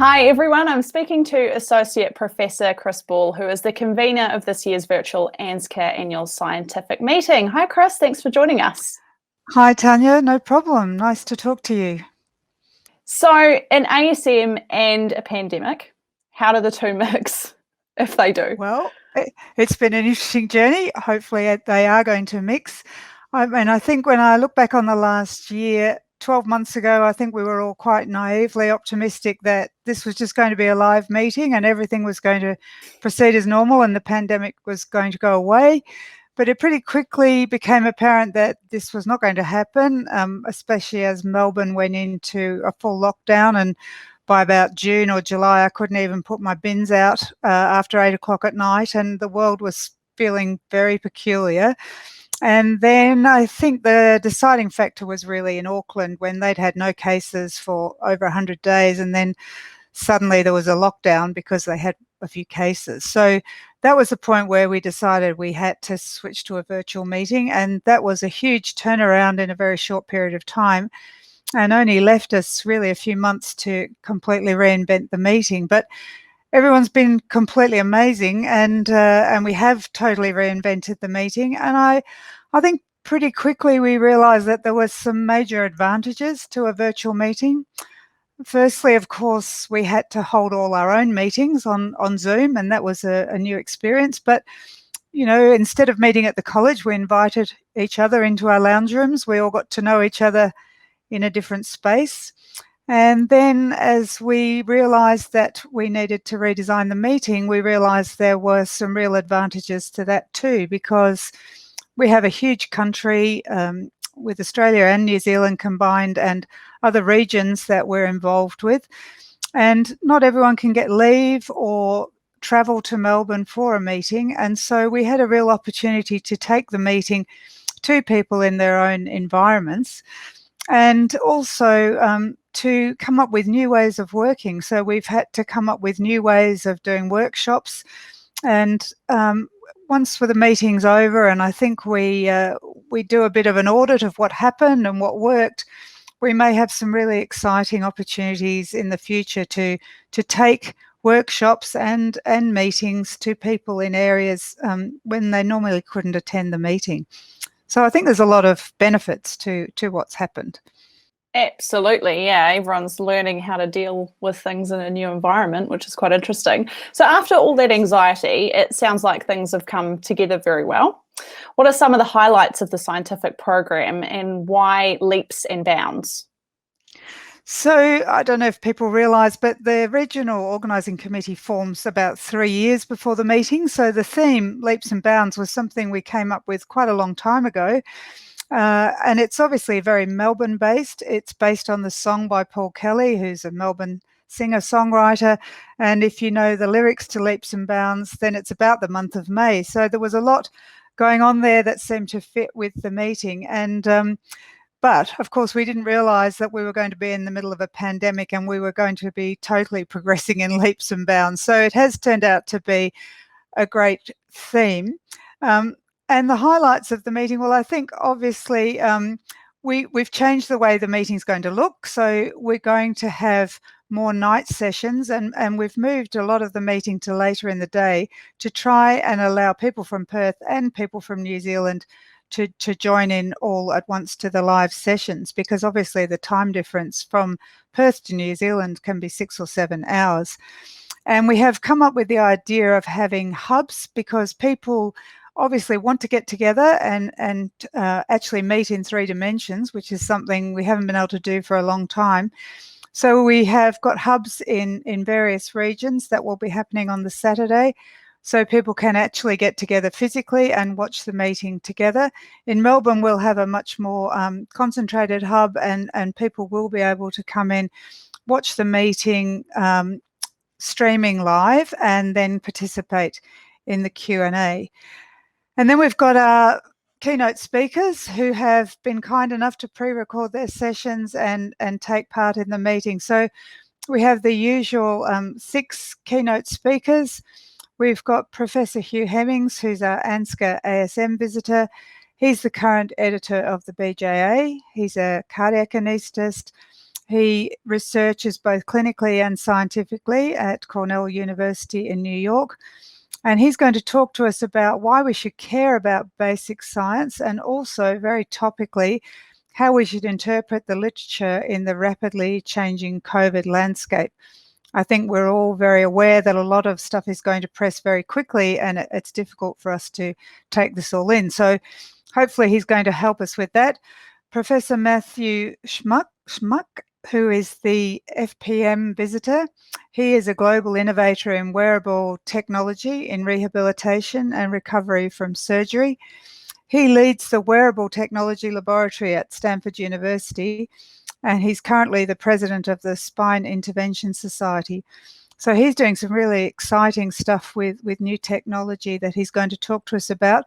Hi everyone, I'm speaking to Associate Professor Chris Ball, who is the convener of this year's virtual ANZCA annual scientific meeting. Hi Chris, thanks for joining us. Hi Tanya, no problem. Nice to talk to you. So an ASM and a pandemic, how do the two mix, if they do? Well, it's been an interesting journey. Hopefully they are going to mix. I think when I look back on the last year, 12 months ago, I think we were all quite naively optimistic that this was just going to be a live meeting and everything was going to proceed as normal and the pandemic was going to go away. But it pretty quickly became apparent that this was not going to happen, especially as Melbourne went into a full lockdown. And by about June or July, I couldn't even put my bins out after 8 o'clock at night, and the world was feeling very peculiar. And then I think the deciding factor was really in Auckland when they'd had no cases for over 100 days, and then suddenly there was a lockdown because they had a few cases. So that was the point where we decided we had to switch to a virtual meeting, and that was a huge turnaround in a very short period of time and only left us really a few months to completely reinvent the meeting. But everyone's been completely amazing, and we have totally reinvented the meeting. And I think pretty quickly we realised that there was some major advantages to a virtual meeting. Firstly, of course, we had to hold all our own meetings on Zoom, and that was a new experience. But, you know, instead of meeting at the college, we invited each other into our lounge rooms. We all got to know each other in a different space. And then as we realised that we needed to redesign the meeting, we realised there were some real advantages to that too, because we have a huge country with Australia and New Zealand combined and other regions that we're involved with. And not everyone can get leave or travel to Melbourne for a meeting. And so we had a real opportunity to take the meeting to people in their own environments, and also to come up with new ways of working. So we've had to come up with new ways of doing workshops. And once the meeting's over, and I think we do a bit of an audit of what happened and what worked, we may have some really exciting opportunities in the future to take workshops and meetings to people in areas when they normally couldn't attend the meeting. So I think there's a lot of benefits to what's happened. Absolutely, yeah. Everyone's learning how to deal with things in a new environment, which is quite interesting. So after all that anxiety, it sounds like things have come together very well. What are some of the highlights of the scientific program and why leaps and bounds? So I don't know if people realise, but the regional organising committee forms about 3 years before the meeting. So the theme, leaps and bounds, was something we came up with quite a long time ago. And it's obviously very Melbourne-based. It's based on the song by Paul Kelly, who's a Melbourne singer-songwriter. And if you know the lyrics to Leaps and Bounds, then it's about the month of May. So there was a lot going on there that seemed to fit with the meeting. And but of course, we didn't realise that we were going to be in the middle of a pandemic and we were going to be totally progressing in leaps and bounds. So it has turned out to be a great theme. And the highlights of the meeting, well, I think obviously we've changed the way the meeting's going to look. So we're going to have more night sessions, and we've moved a lot of the meeting to later in the day to try and allow people from Perth and people from New Zealand to join in all at once to the live sessions, because obviously the time difference from Perth to New Zealand can be 6 or 7 hours. And we have come up with the idea of having hubs, because people obviously want to get together and actually meet in 3 dimensions, which is something we haven't been able to do for a long time. So we have got hubs in various regions that will be happening on the Saturday, so people can actually get together physically and watch the meeting together. In Melbourne, we'll have a much more concentrated hub, and people will be able to come in, watch the meeting streaming live, and then participate in the Q&A. And then we've got our keynote speakers who have been kind enough to pre-record their sessions and take part in the meeting. So we have the usual 6 keynote speakers. We've got Professor Hugh Hemmings, who's our ANZCA ASM visitor. He's the current editor of the BJA. He's a cardiac anaesthetist. He researches both clinically and scientifically at Cornell University in New York. And he's going to talk to us about why we should care about basic science, and also, very topically, how we should interpret the literature in the rapidly changing COVID landscape. I think we're all very aware that a lot of stuff is going to press very quickly, and it's difficult for us to take this all in. So hopefully he's going to help us with that. Professor Matthew Schmuck, who is the FPM visitor. He is a global innovator in wearable technology in rehabilitation and recovery from surgery. He leads the Wearable Technology Laboratory at Stanford University, and he's currently the president of the Spine Intervention Society. So he's doing some really exciting stuff with new technology that he's going to talk to us about.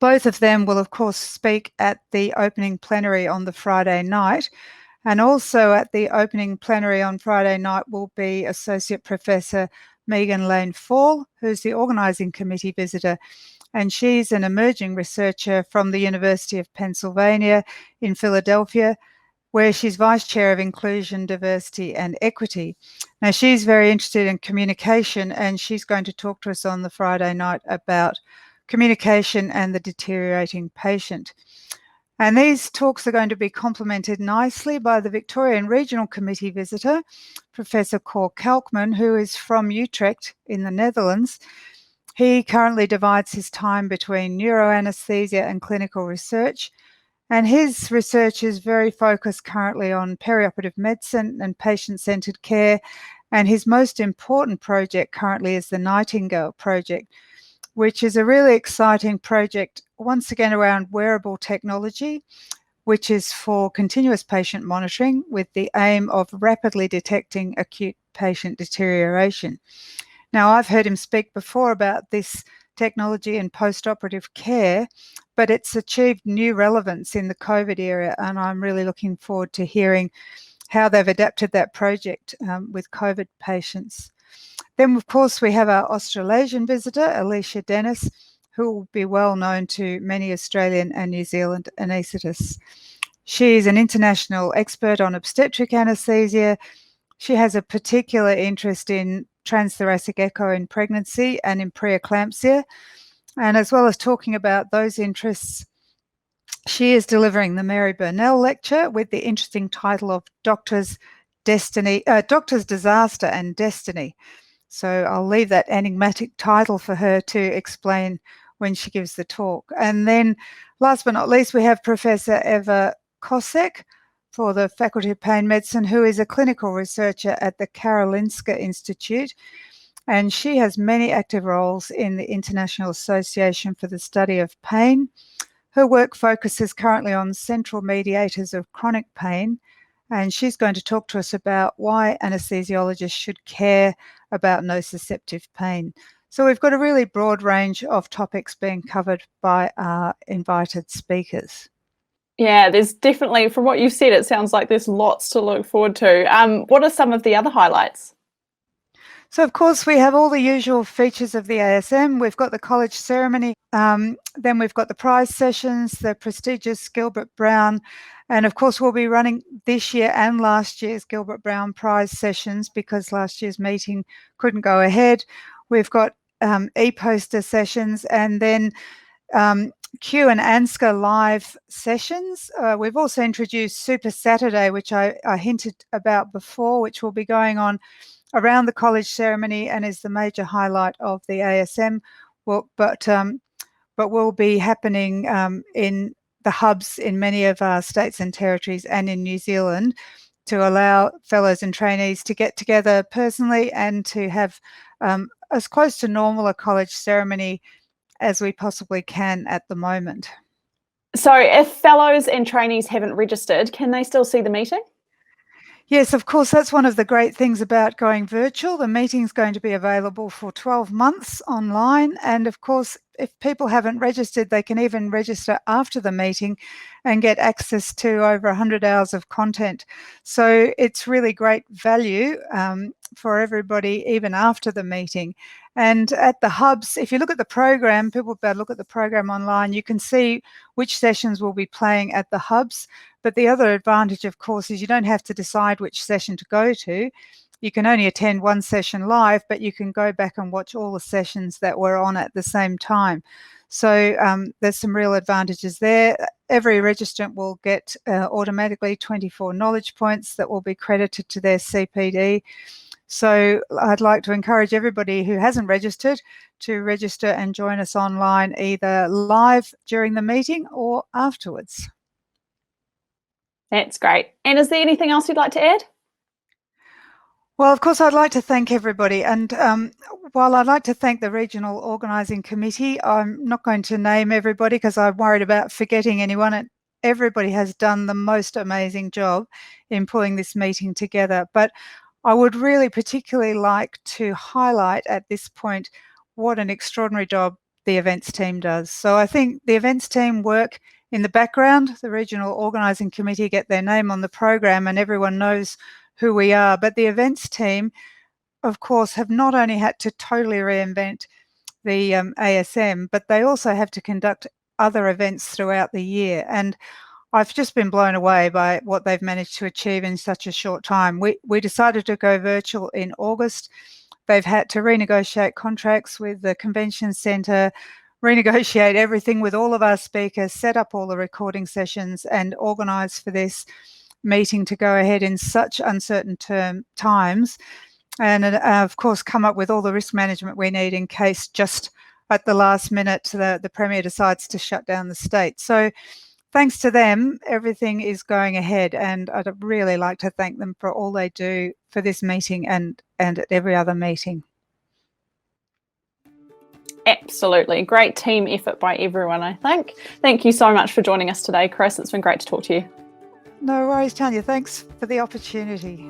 Both of them will, of course, speak at the opening plenary on the Friday night. And also at the opening plenary on Friday night will be Associate Professor Megan Lane Fall, who's the organising committee visitor. And she's an emerging researcher from the University of Pennsylvania in Philadelphia, where she's Vice Chair of Inclusion, Diversity and Equity. Now, she's very interested in communication, and she's going to talk to us on the Friday night about communication and the deteriorating patient. And these talks are going to be complemented nicely by the Victorian Regional Committee visitor, Professor Cor Kalkman, who is from Utrecht in the Netherlands. He currently divides his time between neuroanesthesia and clinical research, and his research is very focused currently on perioperative medicine and patient-centred care, and his most important project currently is the Nightingale Project, which is a really exciting project, once again around wearable technology, which is for continuous patient monitoring with the aim of rapidly detecting acute patient deterioration. Now, I've heard him speak before about this technology in post-operative care, but it's achieved new relevance in the COVID era, and I'm really looking forward to hearing how they've adapted that project with COVID patients. Then, of course, we have our Australasian visitor, Alicia Dennis, who will be well known to many Australian and New Zealand anaesthetists. She's an international expert on obstetric anaesthesia. She has a particular interest in transthoracic echo in pregnancy and in preeclampsia. And as well as talking about those interests, she is delivering the Mary Burnell Lecture with the interesting title of Doctor's Disaster and Destiny. So I'll leave that enigmatic title for her to explain when she gives the talk. And then last but not least, we have Professor Eva Kosek for the Faculty of Pain Medicine, who is a clinical researcher at the Karolinska Institute. And she has many active roles in the International Association for the Study of Pain. Her work focuses currently on central mediators of chronic pain, and she's going to talk to us about why anesthesiologists should care about nociceptive pain. So we've got a really broad range of topics being covered by our invited speakers. Yeah, there's definitely, from what you've said, it sounds like there's lots to look forward to. What are some of the other highlights? So, of course, we have all the usual features of the ASM. We've got the college ceremony, then we've got the prize sessions, the prestigious Gilbert Brown, and of course we'll be running this year and last year's Gilbert Brown prize sessions because last year's meeting couldn't go ahead. We've got e-poster sessions, and then Q and ANSCA live sessions. We've also introduced Super Saturday, which I hinted about before, which will be going on around the college ceremony and is the major highlight of the ASM. But will be happening in the hubs in many of our states and territories and in New Zealand to allow fellows and trainees to get together personally and to have as close to normal a college ceremony as we possibly can at the moment. So if fellows and trainees haven't registered, can they still see the meeting? Yes, of course, that's one of the great things about going virtual. The meeting's going to be available for 12 months online. And of course, if people haven't registered, they can even register after the meeting and get access to over 100 hours of content. So it's really great value for everybody, even after the meeting. And at the hubs, if you look at the program, people better look at the program online, you can see which sessions will be playing at the hubs. But the other advantage, of course, is you don't have to decide which session to go to. You can only attend one session live, but you can go back and watch all the sessions that were on at the same time. So there's some real advantages there. Every registrant will get automatically 24 knowledge points that will be credited to their CPD. So I'd like to encourage everybody who hasn't registered to register and join us online, either live during the meeting or afterwards. That's great. And is there anything else you'd like to add? Well, of course, I'd like to thank everybody. And while I'd like to thank the Regional Organising Committee, I'm not going to name everybody because I'm worried about forgetting anyone. And everybody has done the most amazing job in pulling this meeting together. But I would really particularly like to highlight at this point what an extraordinary job the events team does. So I think the events team work in the background. The Regional Organising Committee get their name on the program and everyone knows who we are. But the events team, of course, have not only had to totally reinvent the ASM, but they also have to conduct other events throughout the year. And I've just been blown away by what they've managed to achieve in such a short time. We decided to go virtual in August. They've had to renegotiate contracts with the convention centre, renegotiate everything with all of our speakers, set up all the recording sessions and organise for this meeting to go ahead in such uncertain times. And of course, come up with all the risk management we need in case just at the last minute the Premier decides to shut down the state. So thanks to them, everything is going ahead, and I'd really like to thank them for all they do for this meeting and at every other meeting. Absolutely. Great team effort by everyone, I think. Thank you so much for joining us today, Chris. It's been great to talk to you. No worries, Tanya. Thanks for the opportunity.